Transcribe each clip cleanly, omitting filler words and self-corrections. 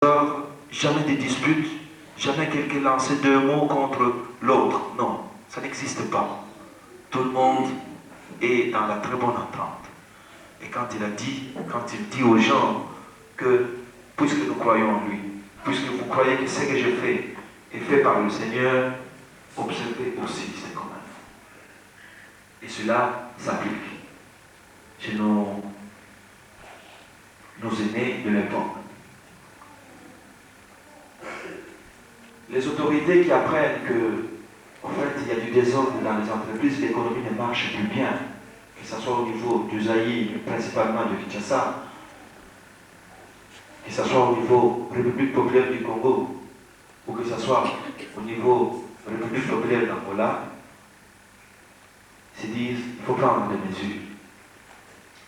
Jamais de disputes, jamais quelqu'un lancer deux mots contre l'autre. Non, ça n'existe pas. Tout le monde est dans la très bonne entente. Et quand il dit aux gens que, puisque nous croyons en lui, puisque vous croyez que ce que je fais est fait par le Seigneur, observez aussi ces commandements. Et cela s'applique chez nos aînés de l'époque. Les autorités qui apprennent que, en fait, il y a du désordre dans les entreprises, l'économie ne marche plus bien, que ce soit au niveau du Zaïre, principalement de Kinshasa, que ce soit au niveau République populaire du Congo, ou que ce soit au niveau République populaire d'Angola, se disent il faut prendre des mesures.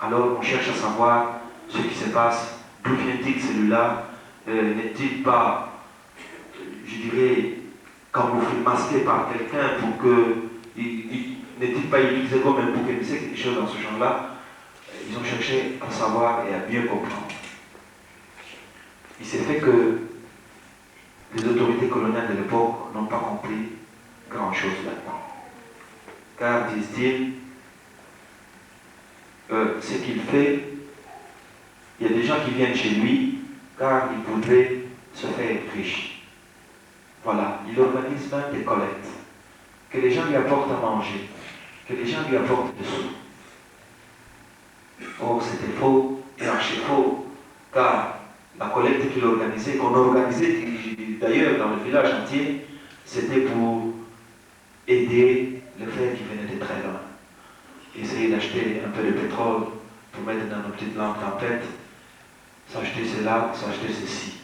Alors on cherche à savoir ce qui se passe, d'où vient-il celui-là, n'est-il pas, je dirais, camouflé, masqué par quelqu'un pour que, n'est-il pas utilisé comme un bouc émissé, quelque chose dans ce genre-là. Ils ont cherché à savoir et à bien comprendre. Il s'est fait que les autorités coloniales de l'époque n'ont pas compris grand-chose là-dedans. Car, disent-ils, ce qu'il fait, il y a des gens qui viennent chez lui car ils voudraient se faire riches. Voilà, il organise même des collectes, que les gens lui apportent à manger, que les gens lui apportent des sous. Or, c'était faux et archi faux, car la collecte qu'il organisait, qu'on organisait d'ailleurs dans le village entier, c'était pour aider les frères qui venaient de très loin. Essayer d'acheter un peu de pétrole pour mettre dans nos petites lampes tempêtes, s'acheter cela, s'acheter ceci.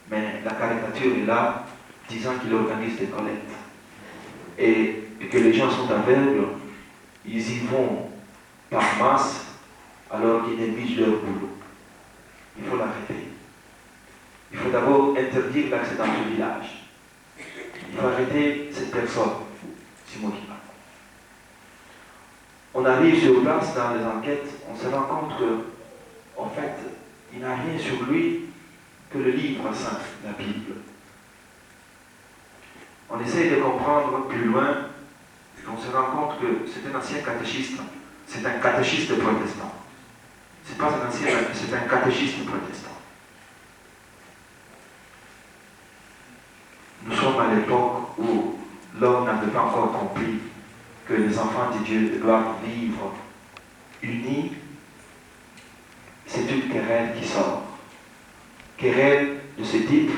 Mais la caricature est là, disant qu'il organise des collectes. Et que les gens sont aveugles, ils y vont par masse, alors qu'ils négligent leur boulot. Il faut l'arrêter. Il faut d'abord interdire l'accès dans ce village. Il faut arrêter cette personne. C'est moi qui parle. On arrive sur place dans les enquêtes, on se rend compte que, en fait, il n'a rien sur lui que le livre saint, la Bible. On essaye de comprendre plus loin, et on se rend compte que c'est un ancien catéchiste. C'est un catéchiste protestant. C'est pas un ancien, c'est un catéchiste protestant. Nous sommes à l'époque où l'homme n'avait pas encore compris que les enfants de Dieu doivent vivre unis. C'est une querelle qui sort. Querelle de ce type.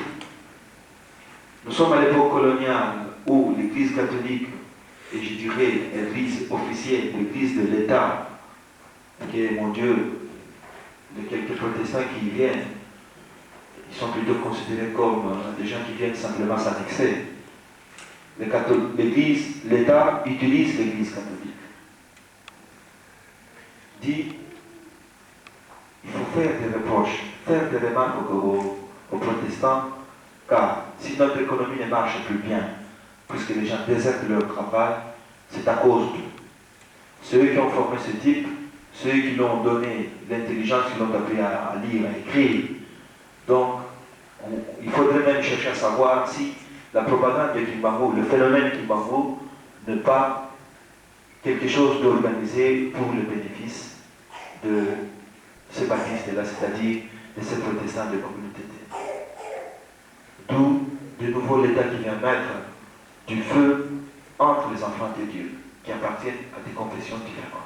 Nous sommes à l'époque coloniale où l'Église catholique, et je dirais l'Église officielle, l'Église de l'État, qui est, mon Dieu, de quelques protestants qui y viennent, ils sont plutôt considérés comme des gens qui viennent simplement s'annexer. L'Église, l'État utilise l'Église catholique. Dit, il faut faire des reproches, faire des remarques aux protestants, car si notre économie ne marche plus bien, puisque les gens désertent leur travail, c'est à cause d'eux. Ceux qui ont formé ce type, ceux qui l'ont donné l'intelligence, qui l'ont appris à lire, à écrire. Donc, il faudrait même chercher à savoir si la propagande de Kimbangu, le phénomène Kimbangu, n'est pas quelque chose d'organisé pour le bénéfice de ces baptistes-là, c'est-à-dire de ces protestants de communauté. D'où, de nouveau, l'État qui vient mettre du feu entre les enfants de Dieu, qui appartiennent à des confessions différentes.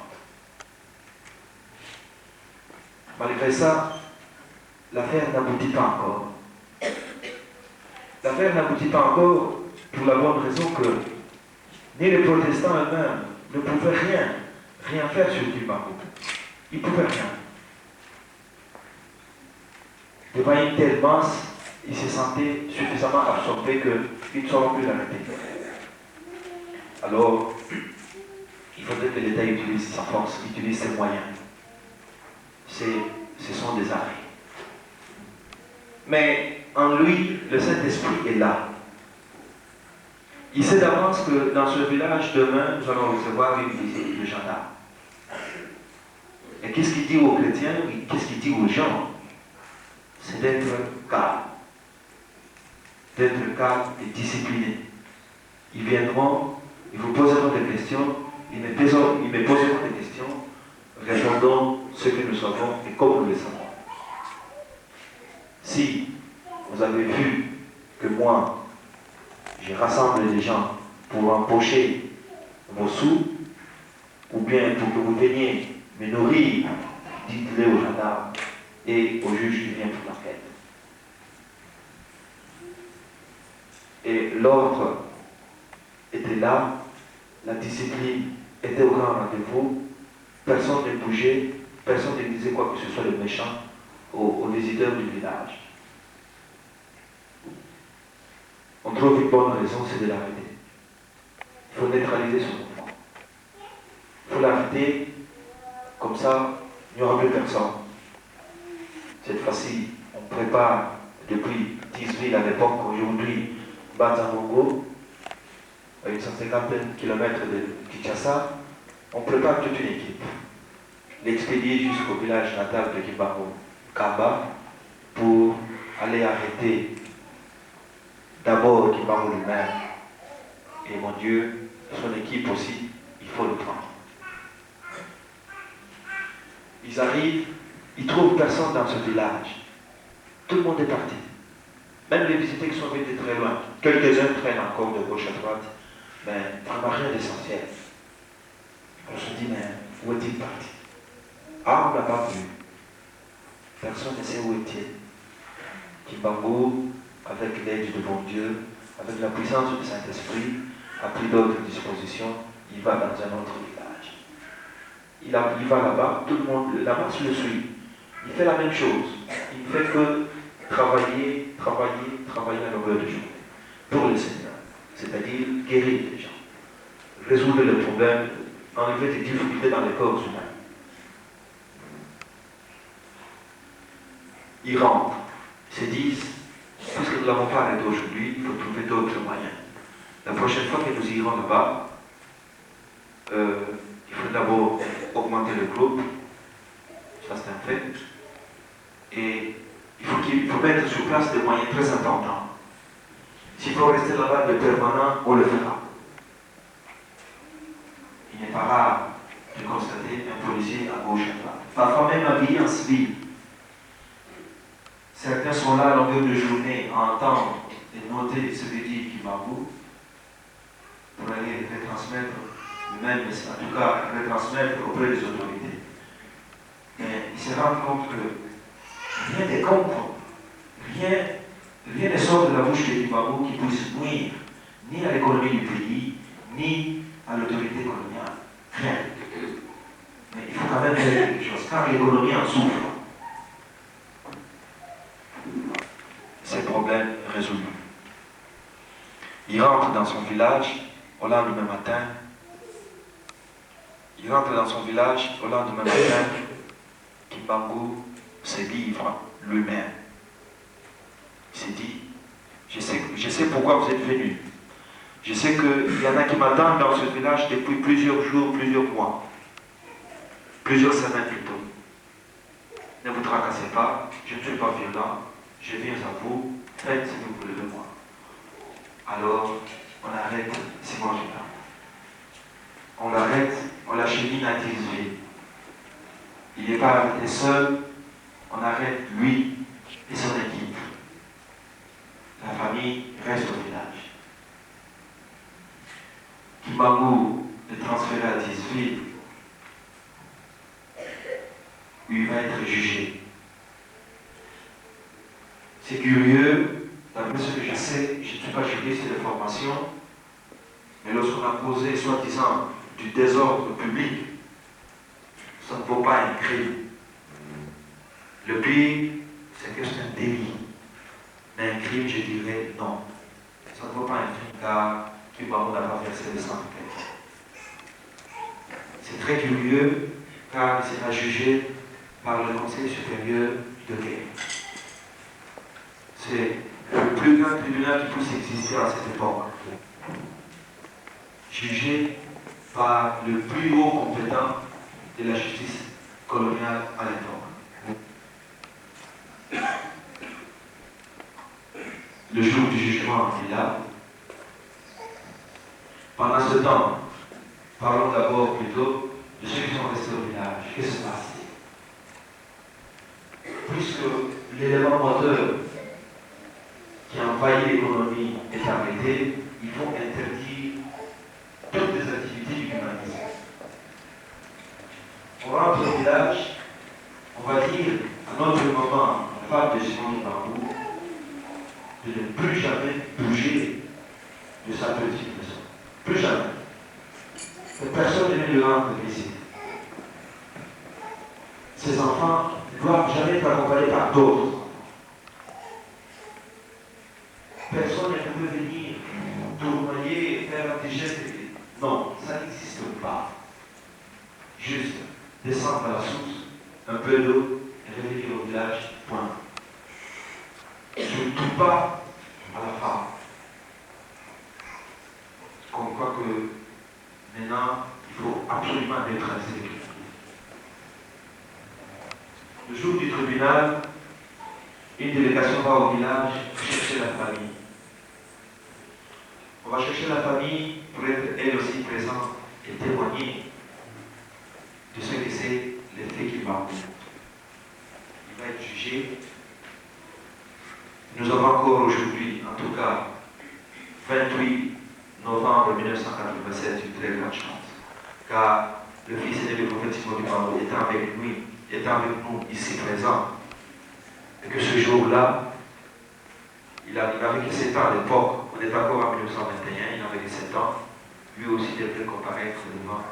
Malgré ça, l'affaire n'aboutit pas encore. L'affaire n'aboutit pas encore pour la bonne raison que ni les protestants eux-mêmes ne pouvaient rien faire sur Kimbangu. Ils ne pouvaient rien. Devant une telle masse, ils se sentaient suffisamment absorbés qu'ils ne sauront plus l'arrêter. Alors, il faudrait que l'État utilise sa force, utilise ses moyens. Ce sont des arrêts. Mais en lui, le Saint-Esprit est là. Il sait d'avance que dans ce village, demain, nous allons recevoir une visite de gendarmes. Et qu'est-ce qu'il dit aux chrétiens? Qu'est-ce qu'il dit aux gens? C'est d'être calme. d'être calmes et disciplinés. Ils viendront, ils vous poseront des questions, ils me poseront des questions, répondons ce que nous savons et comme nous le savons. Si vous avez vu que moi, je rassemble des gens pour empocher vos sous, ou bien pour que vous veniez me nourrir, dites-le aux gendarmes et au juge qui vient pour l'enquête. Et l'ordre était là, la discipline était au grand rendez-vous, personne ne bougeait, personne ne disait quoi que ce soit de méchant aux visiteurs du village. On trouve une bonne raison, c'est de l'arrêter. Il faut neutraliser son mouvement. Il faut l'arrêter, comme ça, il n'y aura plus personne. Cette fois-ci, on prépare depuis 10 villes à l'époque, aujourd'hui, Banzangongo, à une 150 km de Kinshasa, on prépare toute une équipe. L'expédier jusqu'au village natal de Kimbango, Kamba, pour aller arrêter d'abord Kimbango lui-même. Et mon Dieu, son équipe aussi, il faut le prendre. Ils arrivent, ils ne trouvent personne dans ce village. Tout le monde est parti. Même les visiteurs qui sont venus de très loin. Quelques-uns traînent encore de gauche à droite, mais vraiment rien d'essentiel. On se dit, mais où est-il parti? Ah, on ne l'a pas vu. Personne ne sait où est-il. Kimbango, avec l'aide de bon Dieu, avec la puissance du Saint-Esprit, a pris d'autres dispositions. Il va dans un autre village. Il va là-bas, tout le monde, la masse le suit. Il fait la même chose. Il ne fait que travailler à longueur de journée pour le Seigneur. C'est-à-dire guérir les gens, résoudre les problèmes, enlever des difficultés dans les corps humains. Ils rentrent, ils se disent, puisque nous ne l'avons pas arrêté aujourd'hui, il faut trouver d'autres moyens. La prochaine fois que nous irons là-bas, il faut d'abord augmenter le groupe, ça c'est un fait, et il faut mettre sur place des moyens très importants. S'il faut rester là-bas de permanent, on le fera. Il n'est pas rare de constater un policier à gauche à droite, parfois même habillé en civil. Certains sont là à longueur de journée à entendre et noter ce que dit Kimbango pour aller retransmettre, même en tout cas retransmettre auprès des autorités. Mais ils se rendent compte que rien n'est contre, rien ne sort de la bouche de Kimbango qui puisse nuire ni à l'économie du pays, ni à l'autorité coloniale. Rien. Mais il faut quand même faire quelque chose, car l'économie en souffre. Ces problèmes résolus. Il rentre dans son village au lendemain matin. Kimbango se livre lui-même. Il s'est dit, je sais pourquoi vous êtes venus. Je sais qu'il y en a qui m'attendent dans ce village depuis plusieurs jours, plusieurs mois, plusieurs semaines plutôt. Ne vous tracassez pas, je ne suis pas violent, je viens à vous, faites ce que vous voulez de moi. Alors, on arrête Simon Gilles. On l'arrête, on l'achemine à Tisville. Il n'est pas arrêté seul, on arrête lui et son équipe. La famille reste au village. Kimbango est transféré à Tisville, où il va être jugé. C'est curieux, d'après ce que je sais, je ne suis pas juriste de formation, mais lorsqu'on a posé, soi-disant, du désordre public, ça ne vaut pas un crime. Le pire, c'est que c'est un délit. Mais un crime, je dirais non. Ça ne vaut pas un crime car Kimbango n'a pas versé le sang. C'est très curieux car il sera jugé par le Conseil supérieur de guerre. C'est le plus grand tribunal qui puisse exister à cette époque. Jugé par le plus haut compétent de la justice coloniale à l'époque. Le jour du jugement est là. Pendant ce temps, parlons d'abord plutôt de ceux qui sont restés au village. Qu'est-ce qui se passe? Puisque l'élément moteur qui envahit l'économie est arrêté, ils vont interdire toutes les activités du humanisme. On rentre au village, on va dire à notre maman, la femme de Simon du Bambou, de ne plus jamais bouger de sa petite maison. Plus jamais. Et personne ne lui rendre visite. Ces enfants ne doivent jamais être accompagnés par d'autres enfants. Personne ne peut venir tournoyer, faire des gestes. Non, ça n'existe pas. Juste descendre à la source, un peu d'eau, et revenir au village, point. Surtout pas à la femme. Comme quoi que maintenant, il faut absolument neutraliser les critiques. Le jour du tribunal, une délégation va au village chercher la famille. On va chercher la famille pour être elle aussi présente et témoigner de ce que c'est les faits qu'il va. Il va être jugé. Nous avons encore aujourd'hui, en tout cas, 28 novembre 1987, une très grande chance. Car le fils aîné du prophète Simon du Bambou étant avec nous ici présent, et que ce jour-là, il n'avait que 7 ans à l'époque, on est encore en 1921, il avait que 7 ans, lui aussi devait comparaître devant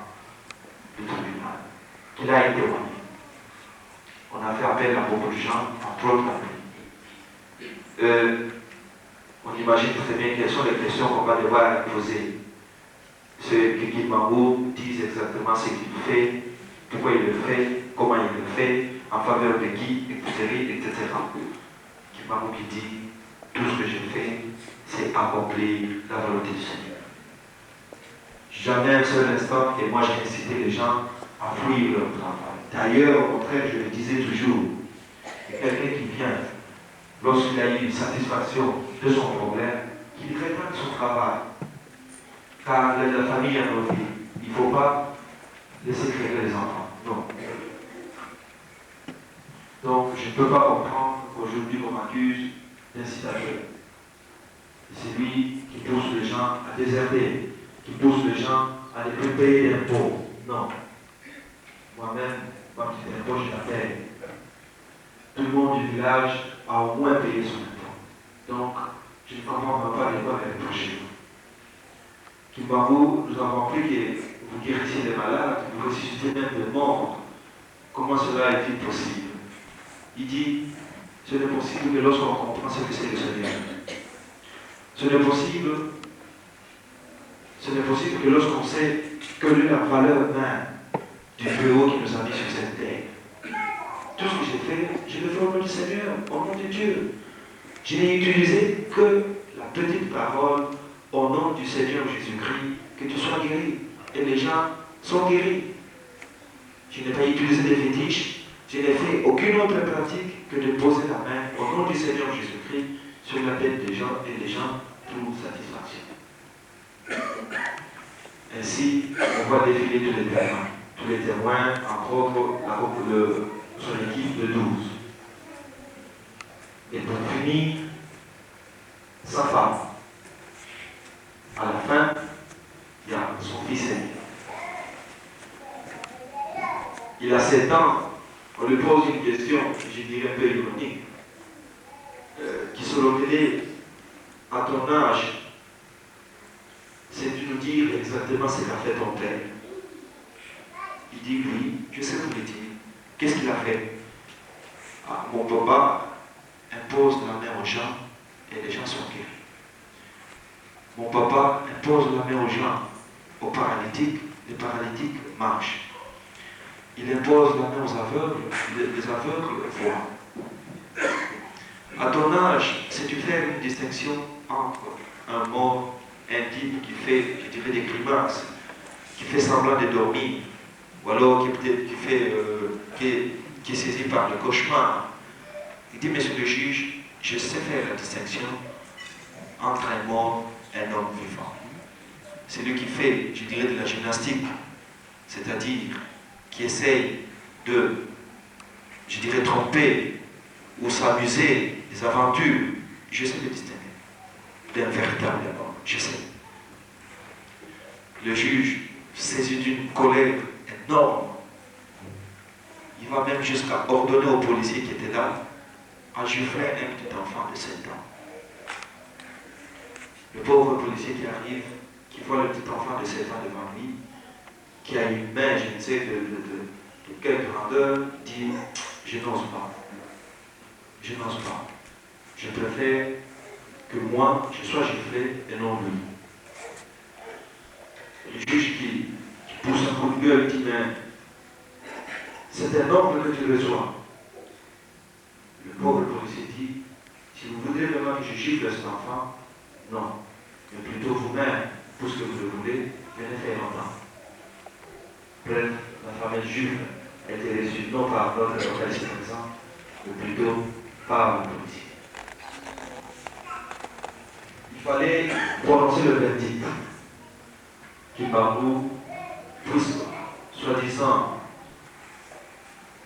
le tribunal. Il a été témoigné. On a fait appel à beaucoup de gens, entre autres à lui. On imagine très bien quelles sont les questions qu'on va devoir poser. Ce que Guy Bambou dise exactement ce qu'il fait, pourquoi il le fait, comment il le fait, en faveur de qui, etc. Guy Bambou qui dit, tout ce que j'ai fait, c'est accomplir la volonté du Seigneur. Jamais un seul instant, et moi j'ai incité les gens à fuir leur travail. D'ailleurs, au contraire, je le disais toujours, quelqu'un qui vient, lorsqu'il a eu une satisfaction de son problème, qu'il réclame son travail. Car la famille a nos vies. Il ne faut pas laisser créer les enfants. Non. Donc, je ne peux pas comprendre qu'aujourd'hui on m'accuse d'incitateur. C'est lui qui pousse les gens à déserter, qui pousse les gens à ne plus payer d'impôts. Non. Moi-même, ma petite impôt, je la paye. Tout le monde du village a au moins payé son impôt. Donc, je ne comprends pas de quoi les reprocher. Kimbambou, nous avons appris que vous guérissez les malades, vous ressuscitez même les morts. Comment cela est-il possible? Il dit, ce n'est possible que lorsqu'on comprend ce que c'est le Seigneur. Ce n'est possible que lorsqu'on sait que la valeur même du Peu-haut qui nous a mis sur cette terre. Tout ce que j'ai fait, je le fais au nom du Seigneur, au nom de Dieu. Je n'ai utilisé que la petite parole au nom du Seigneur Jésus-Christ, que tu sois guéri. Et les gens sont guéris. Je n'ai pas utilisé des fétiches, je n'ai fait aucune autre pratique que de poser la main au nom du Seigneur Jésus-Christ sur la tête des gens et les gens pour satisfaction. Ainsi, on voit défiler tous les témoins. Tous les témoins, entre autres, son équipe de 12. Et pour finir, sa femme. À la fin, il y a son fils aîné. Il a 7 ans. On lui pose une question, je dirais un peu ironique, qui selon est, à ton âge, c'est de nous dire exactement ce qu'a fait ton père. Il dit oui, je sais vous le dire. Qu'est-ce qu'il a fait? Mon papa impose la main aux gens et les gens sont guéris. Mon papa impose la main aux gens, aux paralytiques, les paralytiques marchent. Il impose la main aux aveugles, les aveugles voient. À ton âge, sais-tu faire une distinction entre un mort intime qui fait, je dirais, des grimaces, qui fait semblant de dormir, ou alors qui est saisi par le cauchemar? Il dit, monsieur le juge, je sais faire la distinction entraîne mort un homme vivant. C'est lui qui fait, je dirais, de la gymnastique, c'est-à-dire qui essaye de, je dirais, tromper ou s'amuser des aventures. J'essaie de distinguer d'un véritable homme, j'essaie. Le juge, saisi d'une colère énorme, il va même jusqu'à ordonner aux policiers qui étaient là à gifler un petit enfant de 7 ans. Le pauvre policier qui arrive, qui voit le petit enfant de 7 ans devant lui, qui a une main, je ne sais, de quelle grandeur, dit « Je n'ose pas. Je n'ose pas. Je préfère que moi, je sois giflé et non lui. » Le juge qui pousse un coup de gueule dit « Mais c'est un ordre que tu reçois. » Le pauvre policier dit « Si vous voudrez vraiment que je gifle cet enfant, non. Mais plutôt vous-même, pour ce que vous le voulez, venez faire longtemps. » Bref, la fameuse gifle a été reçue non par notre avocat ici présent, mais plutôt par le policier. Il fallait prononcer le verdict. Kimbangu, puisque, soi-disant,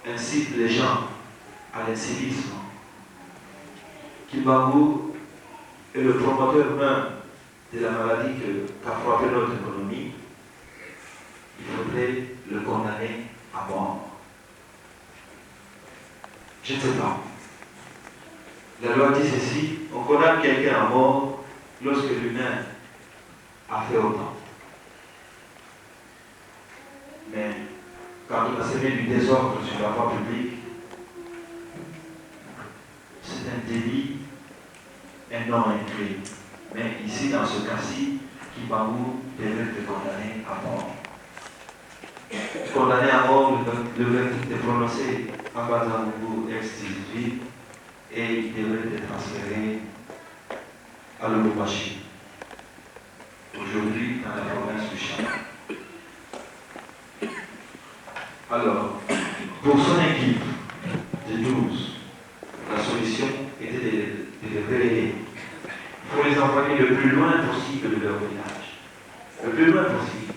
incite les gens à l'incivisme. Kimbangu est le promoteur même de la maladie qu'a frappé notre économie. Il faudrait le condamner à mort. Je ne sais pas. La loi dit ceci, on condamne quelqu'un à mort lorsque lui-même a fait autant. Mais quand on a semé du désordre sur la voie publique, c'est un délit et non un crime. Mais ici, dans ce cas-ci, Kimbangu devrait être condamné à mort. Condamné à mort, le verdict est prononcé à Bazangougou ex-18 et il devrait être transféré à Lubumbashi, aujourd'hui dans la province du Chad. Alors, pour son équipe de 12, la solution était de les reléguer. Il faut les envoyer le plus loin possible de leur village. Le plus loin possible.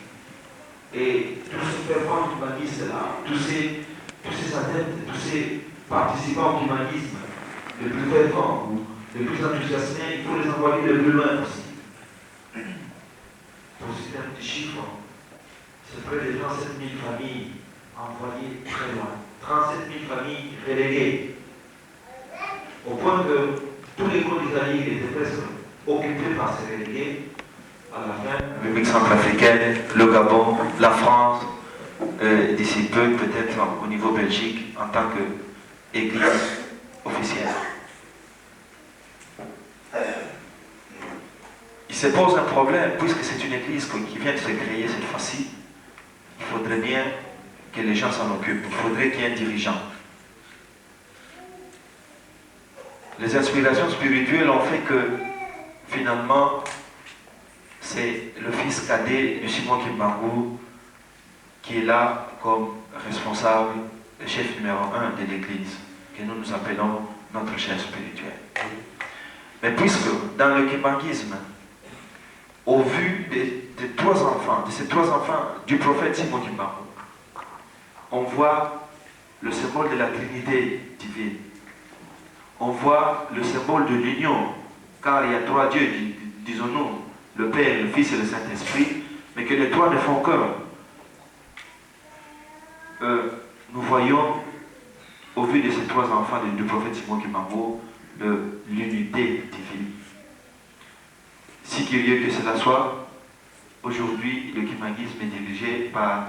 Et tous ces fervents humanistes-là, tous ces adeptes, tous ces participants au humanisme, les plus fervents ou les plus enthousiasmés, il faut les envoyer le plus loin possible. Pour citer un petit chiffre, c'est près de 37 000 familles envoyées très loin. 37 000 familles reléguées. Au point que tous les cours d'Italie étaient presque occupés par ces relégués. À la fin, la République centrafricaine, le Gabon, la France, d'ici peu, peut-être au niveau Belgique, en tant qu'église officielle. Il se pose un problème, puisque c'est une église qui vient de se créer cette fois-ci. Il faudrait bien que les gens s'en occupent. Il faudrait qu'il y ait un dirigeant. Les inspirations spirituelles ont fait que, finalement, c'est le fils cadet de Simon Kimbangu qui est là comme responsable, le chef numéro 1 de l'église, que nous appelons notre chef spirituel. Mais puisque dans le kimbanguisme, au vu de ces trois enfants du prophète Simon Kimbangu, on voit le symbole de la Trinité divine. On voit le symbole de l'union, car il y a trois dieux, disons-nous, le Père, le Fils et le Saint-Esprit, mais que les trois ne font qu'un. Nous voyons, au vu de ces trois enfants du prophète Simon Kimbangu, l'unité divine. Si curieux que cela soit, aujourd'hui, le kimbanguisme est dirigé par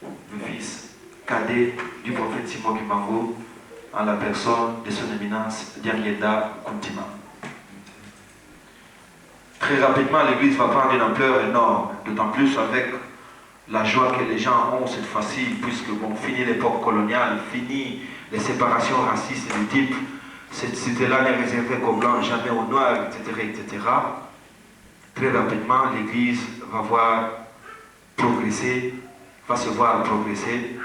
le fils cadet du prophète Simon Kimbangu, en la personne de son éminence Diangenda Kuntima. Très rapidement, l'église va prendre une ampleur énorme, d'autant plus avec la joie que les gens ont cette fois-ci, puisque bon, fini l'époque coloniale, fini les séparations racistes du type, cette cité-là n'est réservée qu'aux blancs, jamais aux noirs, etc., etc. Très rapidement, l'église va se voir progresser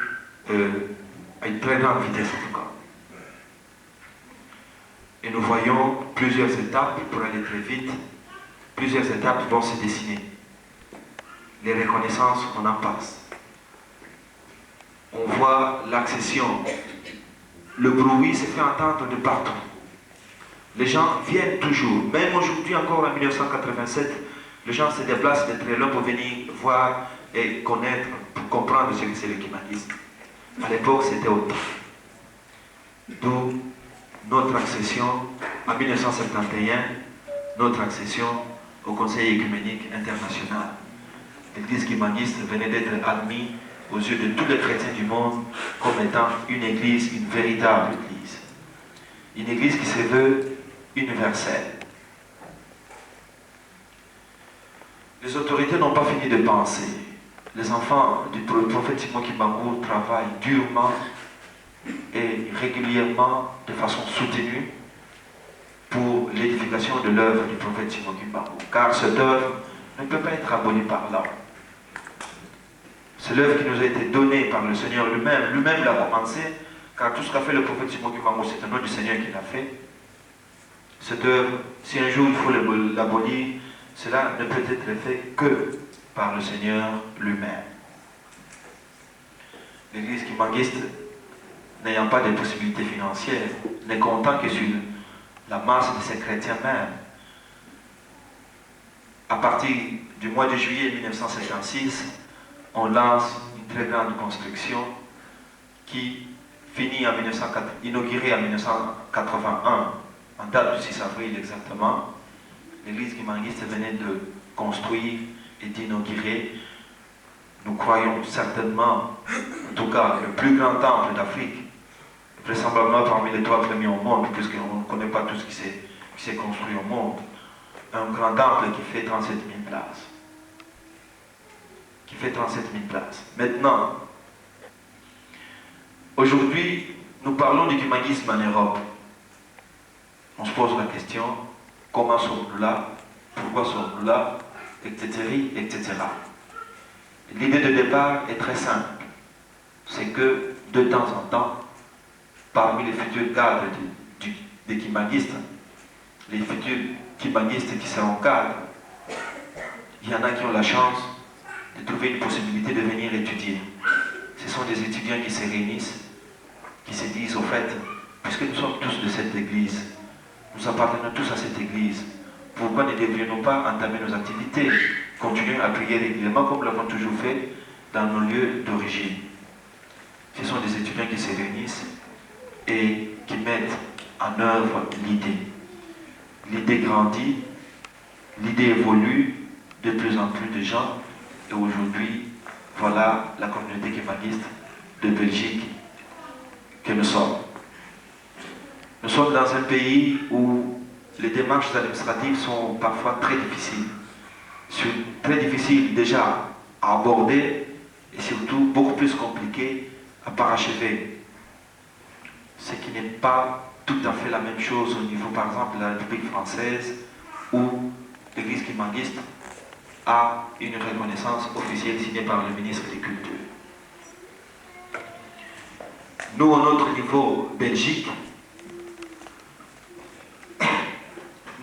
à une très grande vitesse en tout cas. Et nous voyons plusieurs étapes pour aller très vite. plusieurs étapes vont se dessiner. Les reconnaissances, on en passe. On voit l'accession. Le bruit se fait entendre de partout. Les gens viennent toujours. Même aujourd'hui encore en 1987, les gens se déplacent de très loin pour venir voir et connaître, pour comprendre ce que c'est l'écuménisme. À l'époque, c'était autant. D'où notre accession en 1971, notre accession au Conseil écuménique international. L'église guimaniste venait d'être admise aux yeux de tous les chrétiens du monde comme étant une église, une véritable église. Une église qui se veut universelle. Les autorités n'ont pas fini de penser. Les enfants du prophète Simon Kimbangu travaillent durement et régulièrement, de façon soutenue, pour l'édification de l'œuvre du prophète Simon Kimbangu. Car cette œuvre ne peut pas être abolie par l'homme. C'est l'œuvre qui nous a été donnée par le Seigneur lui-même. Lui-même l'a commencé, car tout ce qu'a fait le prophète Simon Kimbangu, c'est un nom du Seigneur qui l'a fait. Cette œuvre, si un jour il faut l'abolir, cela ne peut être fait que par le Seigneur lui-même. L'église kimbanguiste, n'ayant pas de possibilités financières, n'est comptant que sur la masse de ses chrétiens même. À partir du mois de juillet 1956, on lance une très grande construction qui finit inaugurée en 1981, en date du 6 avril exactement. L'église kimbanguiste venait de construire et d'inaugurer, nous croyons certainement, en tout cas, le plus grand temple d'Afrique, vraisemblablement parmi les 3 premiers au monde, puisqu'on ne connaît pas tout ce qui s'est construit au monde. Un grand temple qui fait 37 000 places. Qui fait 37 000 places. Maintenant, aujourd'hui, nous parlons du kimbanguisme en Europe. On se pose la question, comment sommes-nous là? Pourquoi sommes-nous là? Etc. etc. L'idée de départ est très simple. C'est que, de temps en temps, parmi les futurs cadres des kimbanguistes, les futurs kimbanguistes qui seront cadres, il y en a qui ont la chance de trouver une possibilité de venir étudier. Ce sont des étudiants qui se réunissent, qui se disent au fait, puisque nous sommes tous de cette église, nous appartenons tous à cette église, pourquoi ne devrions-nous pas entamer nos activités, continuer à prier régulièrement comme nous l'avons toujours fait dans nos lieux d'origine. Ce sont des étudiants qui se réunissent et qui mettent en œuvre l'idée. L'idée grandit, l'idée évolue, de plus en plus de gens, et aujourd'hui, voilà la communauté kimbanguiste de Belgique que nous sommes. Nous sommes dans un pays où les démarches administratives sont parfois très difficiles. Très difficiles déjà à aborder et surtout beaucoup plus compliquées à parachever. Ce qui n'est pas tout à fait la même chose au niveau, par exemple, de la République française, où l'église kimbanguiste a une reconnaissance officielle signée par le ministre des Cultures. Nous, à notre niveau, Belgique,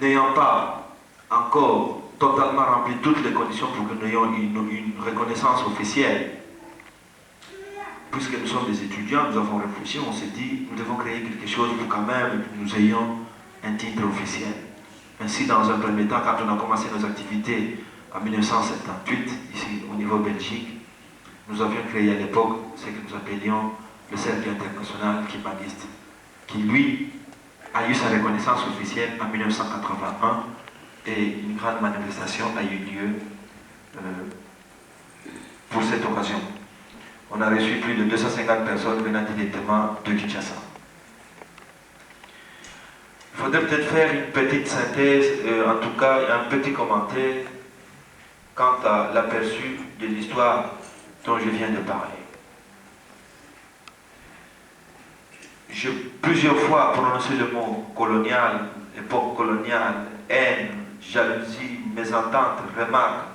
n'ayant pas encore totalement rempli toutes les conditions pour que nous ayons une reconnaissance officielle, puisque nous sommes des étudiants, nous avons réfléchi, on s'est dit, nous devons créer quelque chose pour quand même que nous ayons un titre officiel. Ainsi, dans un premier temps, quand on a commencé nos activités en 1978, ici au niveau Belgique, nous avions créé à l'époque ce que nous appelions le Cercle international kimbanguiste, qui lui a eu sa reconnaissance officielle en 1981 et une grande manifestation a eu lieu pour cette occasion. On a reçu plus de 250 personnes venant directement de Kinshasa. Il faudrait peut-être faire une petite synthèse, en tout cas un petit commentaire quant à l'aperçu de l'histoire dont je viens de parler. J'ai plusieurs fois prononcé le mot colonial, époque coloniale, haine, jalousie, mésentente, remarque.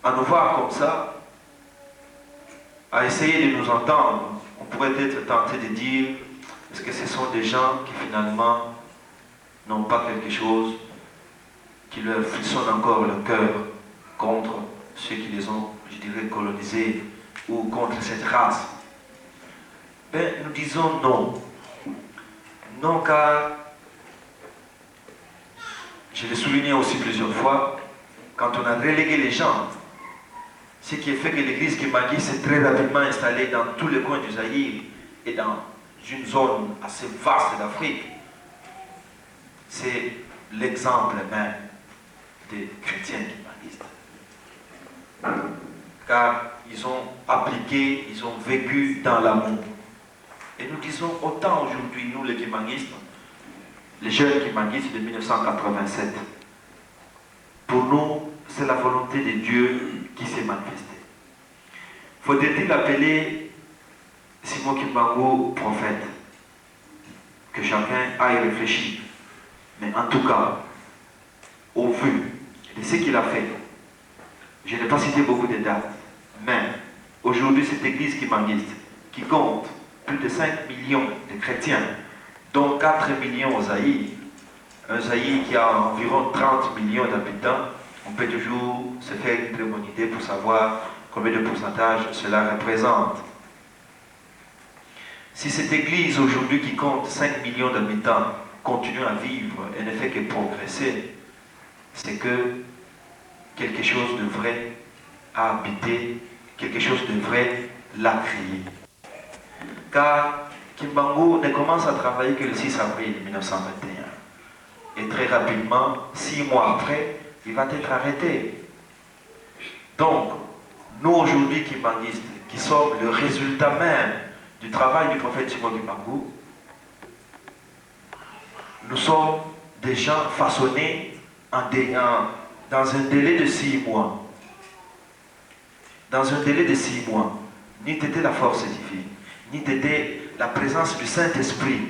À nous voir comme ça, à essayer de nous entendre, on pourrait être tenté de dire, est-ce que ce sont des gens qui finalement n'ont pas quelque chose qui leur frissonne encore le cœur contre ceux qui les ont, je dirais, colonisés ou contre cette race. Ben, nous disons non. Non, car, je l'ai souligné aussi plusieurs fois, quand on a relégué les gens, ce qui a fait que l'église Kimbanguiste s'est très rapidement installée dans tous les coins du Zaïre et dans une zone assez vaste d'Afrique, c'est l'exemple même des chrétiens kimbanguistes. Car ils ont appliqué, ils ont vécu dans l'amour. Et nous disons autant aujourd'hui, nous les kimbanguistes, les jeunes kimbanguistes de 1987, pour nous, c'est la volonté de Dieu qui s'est manifestée. Faudrait-il appeler Simon Kimbangu prophète? Que chacun aille réfléchir. Mais en tout cas, au vu de ce qu'il a fait, je n'ai pas cité beaucoup de dates, mais aujourd'hui cette église kimbanguiste, qui compte plus de 5 millions de chrétiens, dont 4 millions au Zaïre, un Zaïre qui a environ 30 millions d'habitants, on peut toujours se faire une très bonne idée pour savoir combien de pourcentage cela représente. Si cette église aujourd'hui qui compte 5 millions d'habitants continue à vivre et ne fait que progresser, c'est que quelque chose de vrai a habité, quelque chose de vrai l'a créé. Car Kimbangu ne commence à travailler que le 6 avril 1921. Et très rapidement, 6 mois après, il va être arrêté. Donc, nous aujourd'hui kimbanguistes, qui sommes le résultat même du travail du prophète Simon Kimbangu, nous sommes des gens façonnés dans un délai de 6 mois. Dans un délai de 6 mois, ni t'était la force divine, ni t'était la présence du Saint-Esprit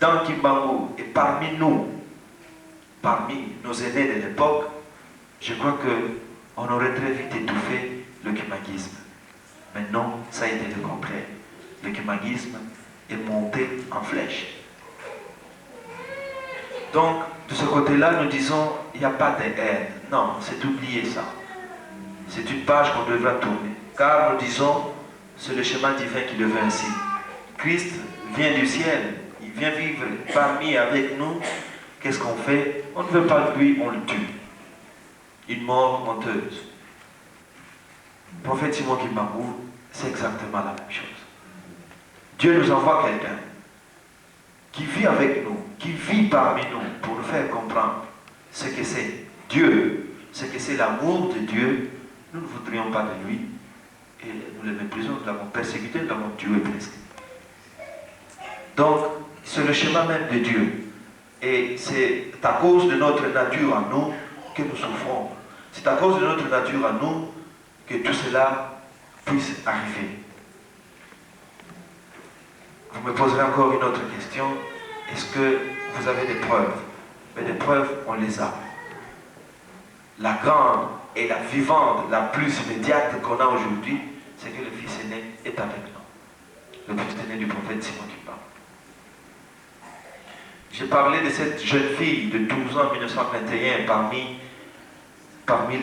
dans Kimbangu et parmi nous, parmi nos aînés de l'époque, je crois qu'on aurait très vite étouffé le kimbanguisme. Mais non, ça a été le contraire. Le kimbanguisme est monté en flèche. Donc, de ce côté-là, nous disons, il n'y a pas de haine. Non, c'est oublier ça. C'est une page qu'on devra tourner. Car nous disons, c'est le chemin divin qui le veut ainsi. Christ vient du ciel, il vient vivre parmi avec nous. Qu'est-ce qu'on fait? On ne veut pas de lui, on le tue. Une mort honteuse. Le prophète Simon Kimbangu, c'est exactement la même chose. Dieu nous envoie quelqu'un qui vit avec nous, qui vit parmi nous pour nous faire comprendre ce que c'est Dieu, ce que c'est l'amour de Dieu. Nous ne voudrions pas de lui et nous le méprisons, nous l'avons persécuté, nous l'avons tué presque. Donc, c'est le chemin même de Dieu. Et c'est à cause de notre nature à nous que nous souffrons. C'est à cause de notre nature à nous que tout cela puisse arriver. Vous me poserez encore une autre question. Est-ce que vous avez des preuves? Mais des preuves, on les a. La grande et la vivante, la plus immédiate qu'on a aujourd'hui, c'est que le fils aîné est avec nous. Le fils aîné du prophète Simon Kimbangu. J'ai parlé de cette jeune fille de 12 ans en 1921 parmi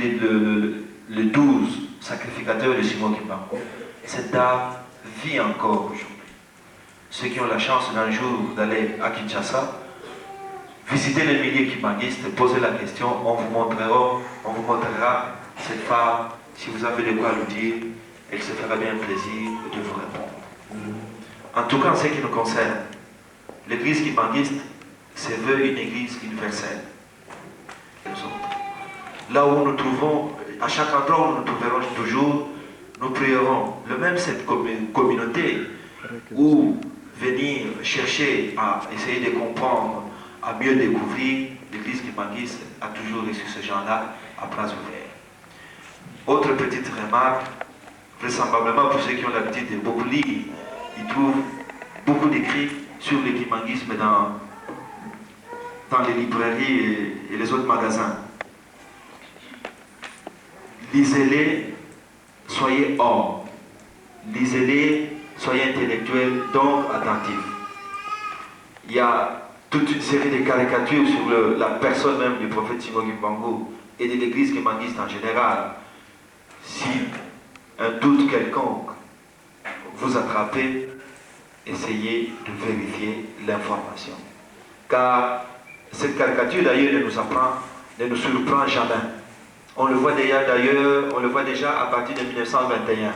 les 12 sacrificateurs de Simon Kimbangu. Cette dame vit encore aujourd'hui. Ceux qui ont la chance d'un jour d'aller à Kinshasa, visiter les milliers kimbanguistes, poser la question, on vous montrera cette femme. Si vous avez de quoi lui dire, elle se fera bien plaisir de vous répondre. En tout cas, en ce qui nous concerne, l'église kimbanguiste se veut une église universelle. Là où nous trouvons, à chaque endroit où nous nous trouverons toujours, nous prierons. Le même cette communauté où venir chercher à essayer de comprendre, à mieux découvrir, l'église kimbanguiste a toujours reçu ce genre-là à bras ouverts. Autre petite remarque, vraisemblablement pour ceux qui ont l'habitude de beaucoup lire, ils trouvent beaucoup d'écrits sur le kimbanguisme dans les librairies et les autres magasins. Lisez-les, soyez hommes. Lisez-les, soyez intellectuels, donc attentifs. Il y a toute une série de caricatures sur la personne même du prophète Simon Kimbangu et de l'église kimbanguiste en général. Si un doute quelconque vous attrapez, essayez de vérifier l'information. Car cette caricature d'ailleurs ne nous surprend jamais. On le voit déjà à partir de 1921.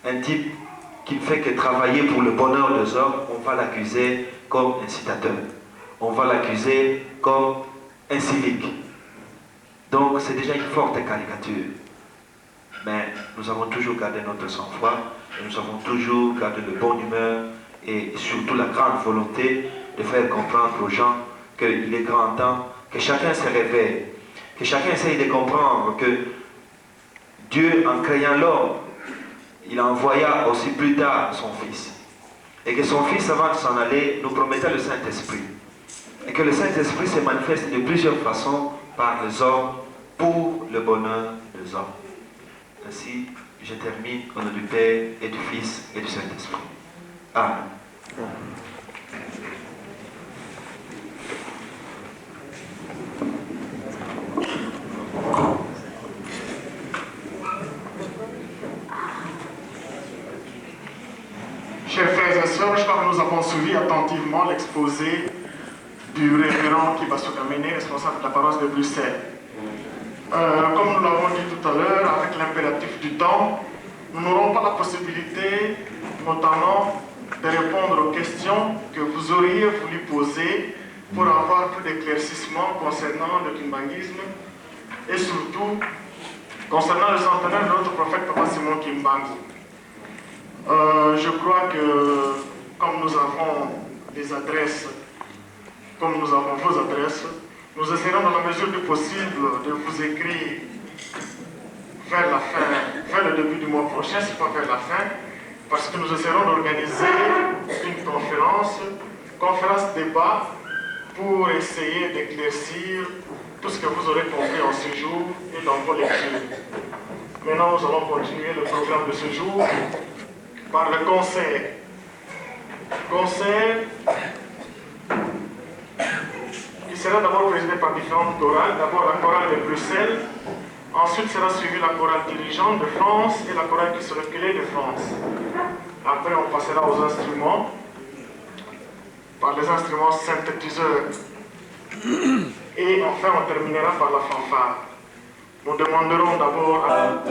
Un type qui ne fait que travailler pour le bonheur des hommes, on va l'accuser comme incitateur. On va l'accuser comme incivique. Donc c'est déjà une forte caricature. Mais nous avons toujours gardé notre sang-froid, et nous avons toujours gardé de bonne humeur et surtout la grande volonté de faire comprendre aux gens qu'il est grand temps que chacun se réveille, que chacun essaye de comprendre que Dieu, en créant l'homme, il envoya aussi plus tard son Fils. Et que son Fils, avant de s'en aller, nous promettait le Saint-Esprit. Et que le Saint-Esprit se manifeste de plusieurs façons par les hommes pour le bonheur des hommes. Ainsi, je termine au nom du Père et du Fils et du Saint-Esprit. Amen. Chers frères et sœurs, je crois que nous avons suivi attentivement l'exposé du révérend Kibasu Kamene, responsable de la paroisse de Bruxelles. Comme nous l'avons dit tout à l'heure, avec l'impératif du temps, nous n'aurons pas la possibilité, notamment, de répondre aux questions que vous auriez voulu poser pour avoir plus d'éclaircissement concernant le kimbanguisme et surtout concernant le centenaire de notre prophète Papa Simon Kimbangu. Je crois que comme nous avons des adresses, comme nous avons vos adresses, nous essaierons dans la mesure du possible de vous écrire vers la fin, vers le début du mois prochain, si pas vers la fin, parce que nous essaierons d'organiser une conférence débat pour essayer d'éclaircir tout ce que vous aurez compris en ce jour et dans vos lectures. Maintenant, nous allons continuer le programme de ce jour par le concert. Concert qui sera d'abord présidé par différentes chorales. D'abord la chorale de Bruxelles, ensuite sera suivie la chorale dirigeante de France et la chorale qui se reculait de France. Après, on passera aux instruments, par les instruments synthétiseurs. Et enfin, on terminera par la fanfare. Nous demanderons d'abord à...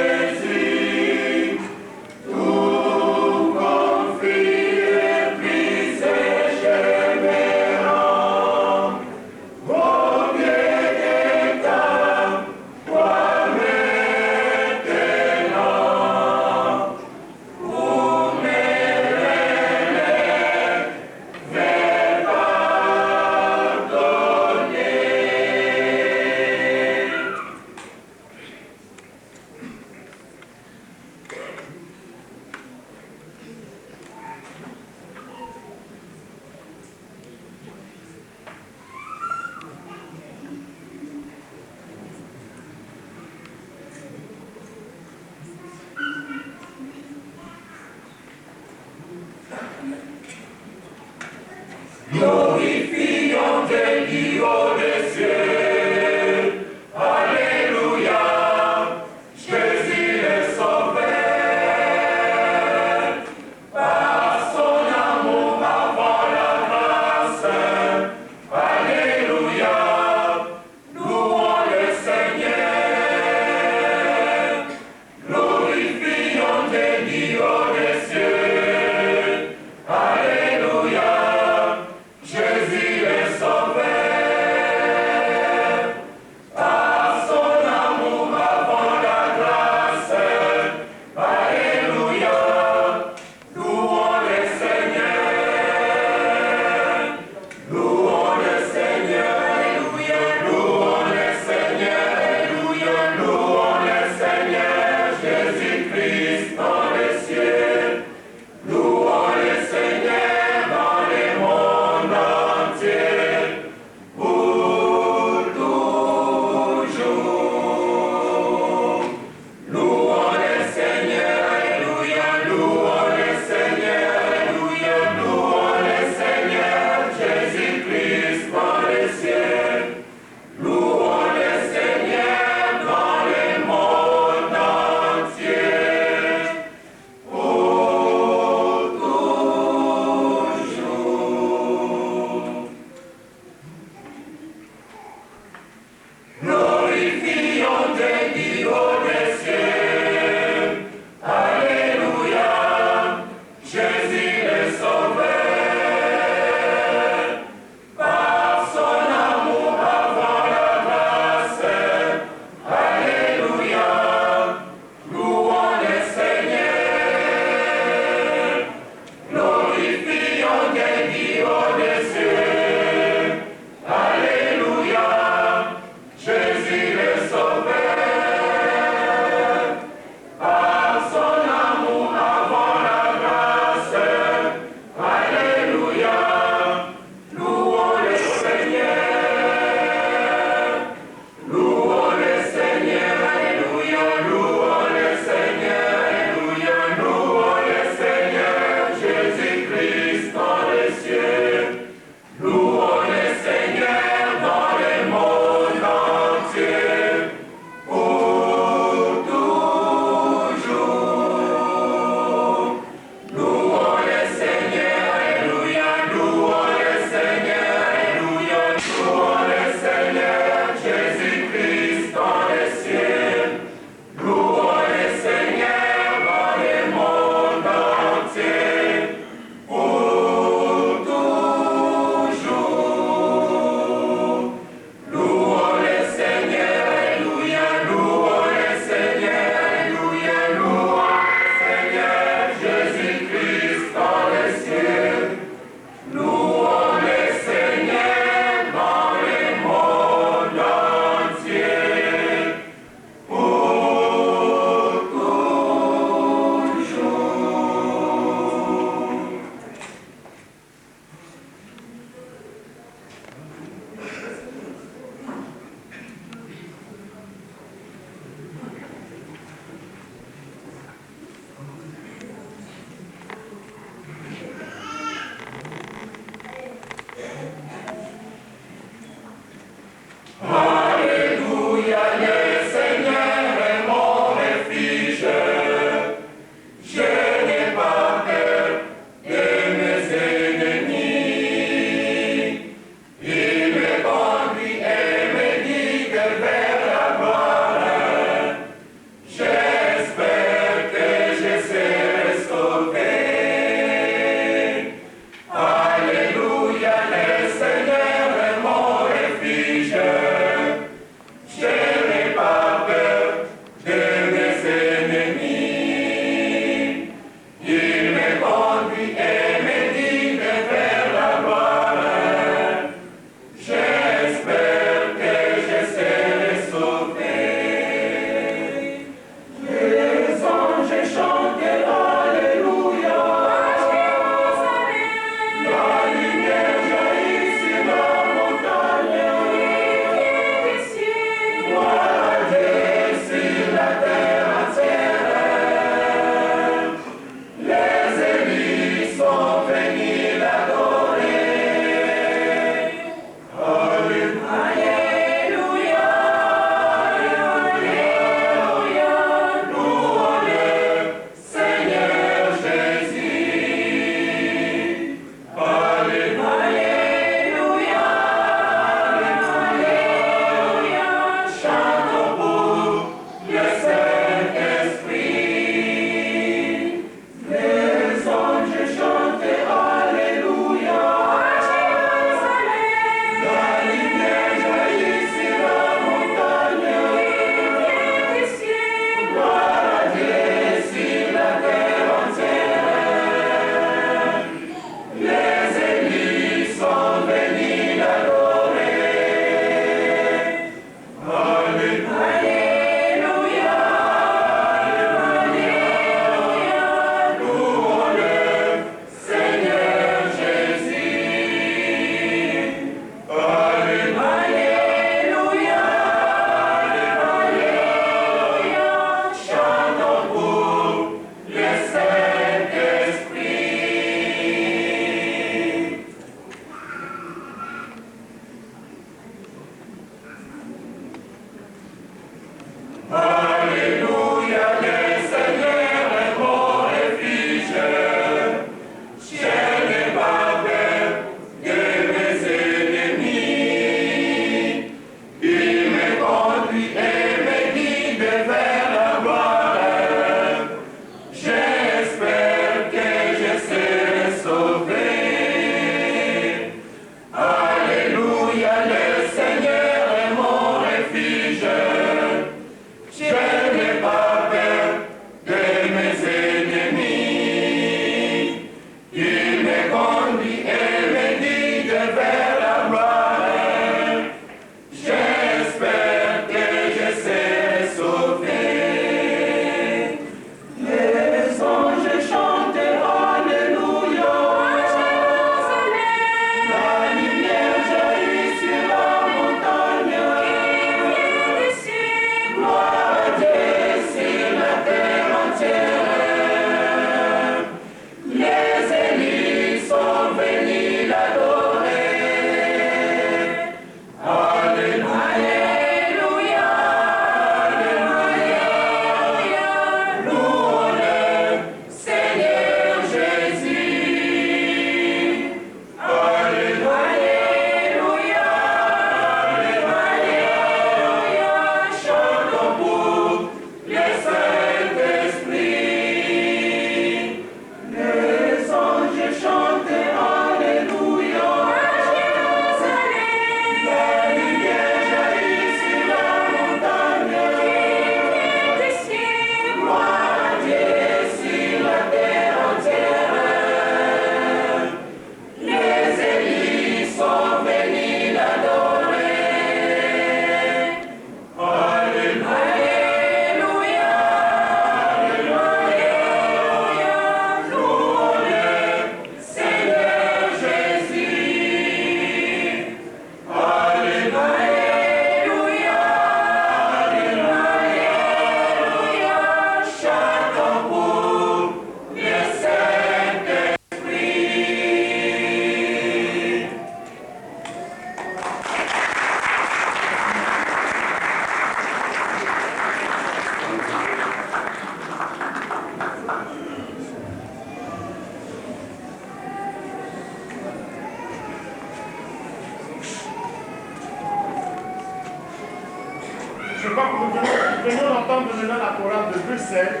Je crois que nous venons d'entendre maintenant la chorale de Bruxelles.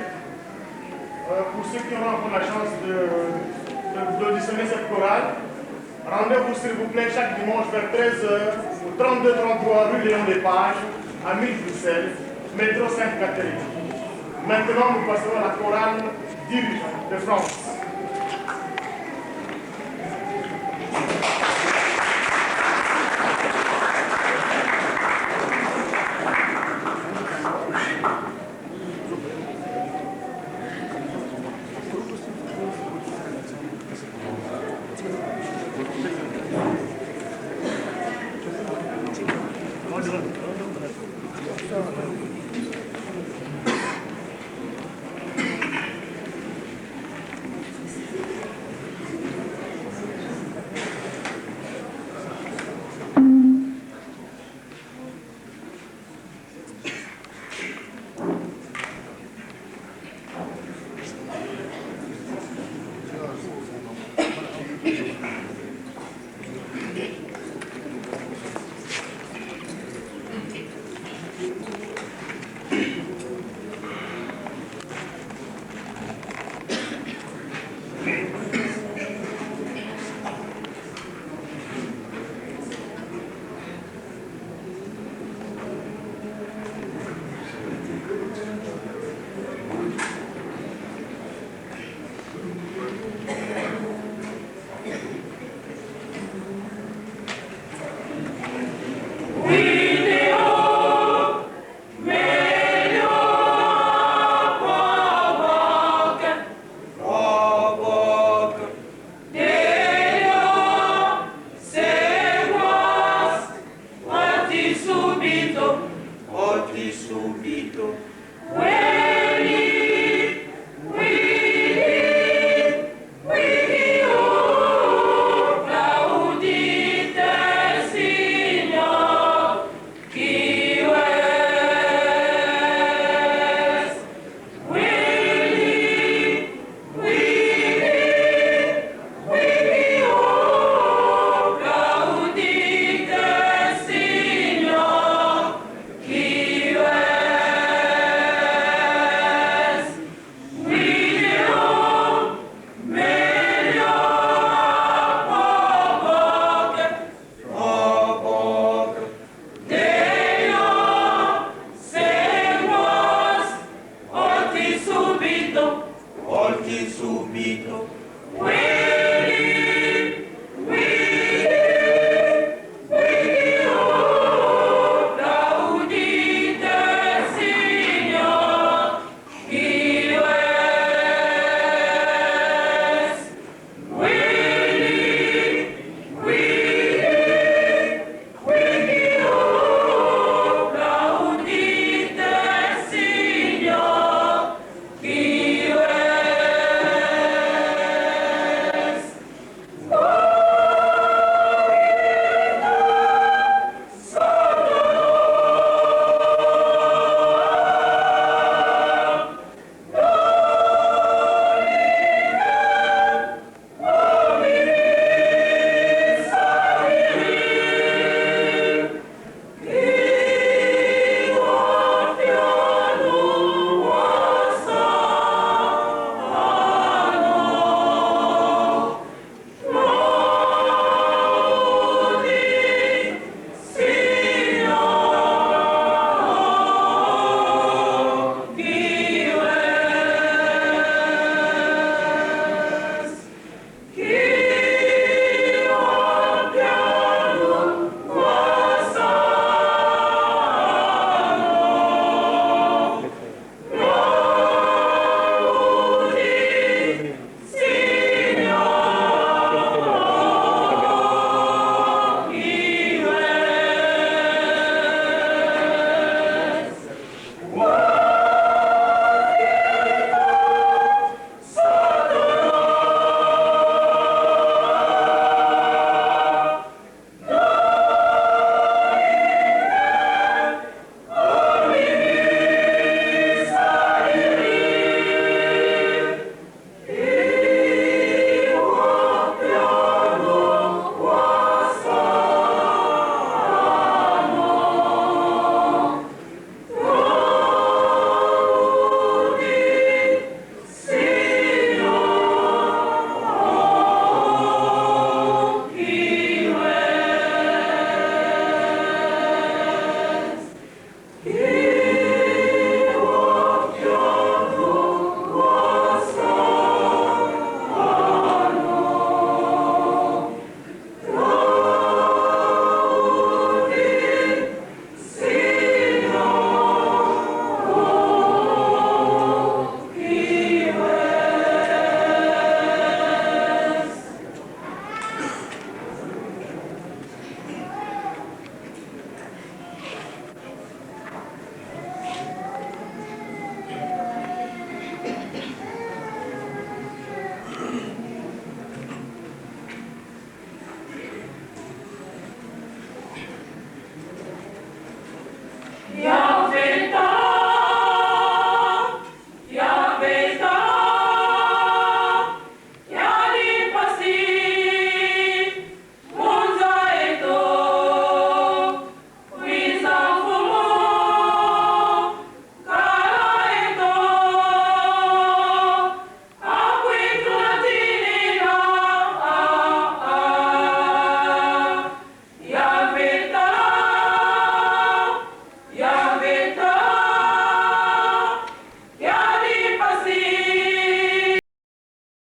Pour ceux qui auront la chance d'auditionner cette chorale, rendez-vous s'il vous plaît chaque dimanche vers 13h au 32-33 rue Léon Lepage à 1000 Bruxelles, métro Sainte-Catherine. Maintenant, nous passerons à la chorale Dirige de France. Subito